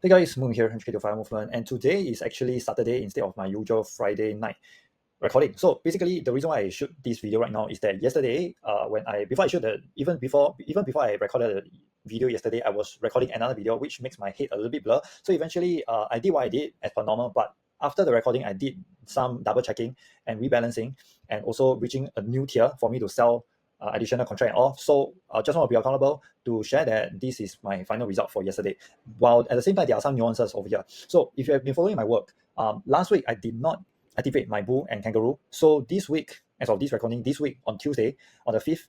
Hey guys, Moon here, 100K to Fire Movement, and today is actually Saturday instead of my usual Friday night recording. So basically, the reason why I shoot this video right now is that yesterday, when I before I shoot the even before I recorded the video yesterday, I was recording another video which makes my head a little bit blur. So eventually, I did what I did as per normal, but after the recording, I did some double checking and rebalancing, and also reaching a new tier for me to sell additional contract and all. So I just want to be accountable to share that this is my final result for yesterday. While at the same time, there are some nuances over here. So if you have been following my work, last week I did not activate my Bull and Kangaroo. So this week, as of this recording, this week on Tuesday, on the 5th,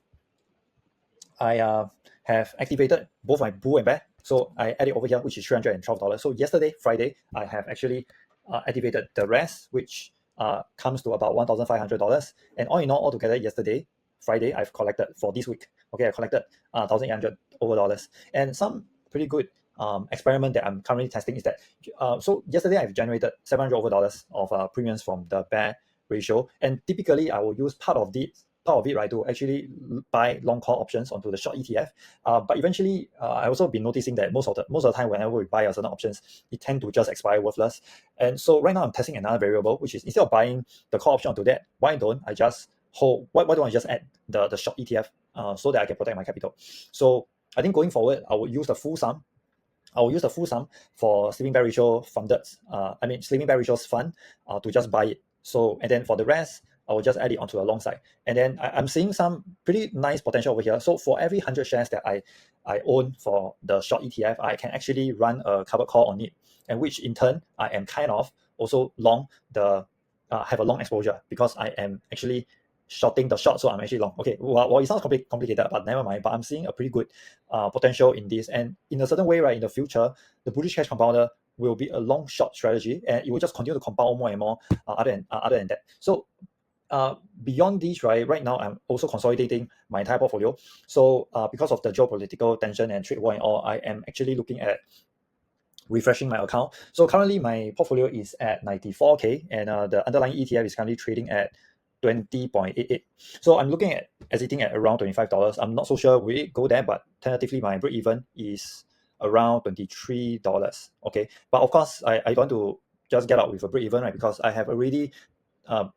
I have activated both my Bull and Bear. So I added over here, which is $312. So yesterday, Friday, I have actually activated the rest, which comes to about $1,500. And all in all, altogether, yesterday, Friday, I've collected for this week. Okay, I collected $1,800 over dollars. And some pretty good experiment that I'm currently testing is that so yesterday I've generated $700 over dollars of premiums from the bear ratio, and typically I will use part of it, right, to actually buy long call options onto the short ETF. But eventually, I also been noticing that most of the time, whenever we buy a certain options, it tend to just expire worthless. And so right now I'm testing another variable, which is instead of buying the call option onto that, why don't I just hold? Why don't I just add the short ETF so that I can protect my capital? So I think going forward, I will use the full sum for Sleeping Bear Ratio funded, Sleeping Bear Ratio's fund to just buy it. So, and then for the rest, I will just add it onto the long side. And then I'm seeing some pretty nice potential over here. So for every 100 shares that I own for the short ETF, I can actually run a covered call on it, and which in turn, I am kind of also long have a long exposure because I am actually shorting the short, so I'm actually long. Okay, well it sounds complicated, but never mind. But I'm seeing a pretty good potential in this, and in a certain way, right, in the future, the bullish cash compounder will be a long short strategy, and it will just continue to compound more and more other than that. So beyond this, right now I'm also consolidating my entire portfolio. So because of the geopolitical tension and trade war and all, I am actually looking at refreshing my account. So currently my portfolio is at 94K, and the underlying ETF is currently trading at 20.88. So I'm looking at exiting at around $25. I'm not so sure will it go there, but tentatively my break even is around $23. Okay, but of course I don't want to just get out with a break even, right? Because I have already I've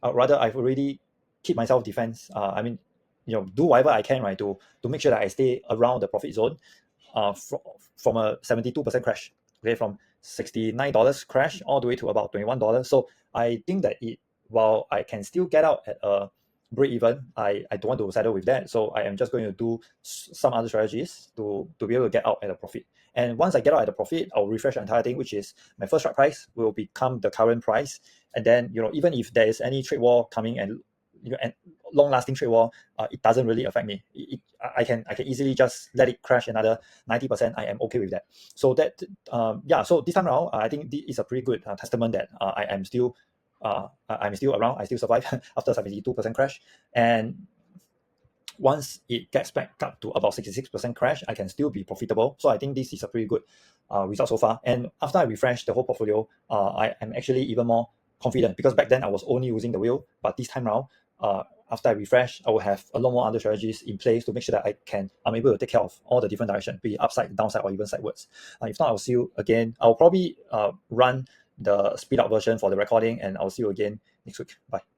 already keep myself defense. Do whatever I can, right, to make sure that I stay around the profit zone from a 72% crash, okay, from $69 crash all the way to about $21. So I think that while I can still get out at a break even, I don't want to settle with that. So I am just going to do some other strategies to be able to get out at a profit. And once I get out at a profit, I'll refresh the entire thing, which is my first strike price will become the current price. And then, even if there is any trade war coming and long-lasting trade war, it doesn't really affect me. I can easily just let it crash another 90%. I am okay with that. So that so this time around, I think this is a pretty good testament that I'm still around. I still survive after 72% crash, and once it gets back up to about 66% crash, I can still be profitable. So I think this is a pretty good result so far. And after I refresh the whole portfolio, I am actually even more confident, because back then I was only using the wheel, but this time around, after I refresh, I will have a lot more other strategies in place to make sure that I'm able to take care of all the different directions, be it upside, downside, or even sideways. If not, I'll see you again. I'll probably run the speed up version for the recording, and I'll see you again next week. Bye.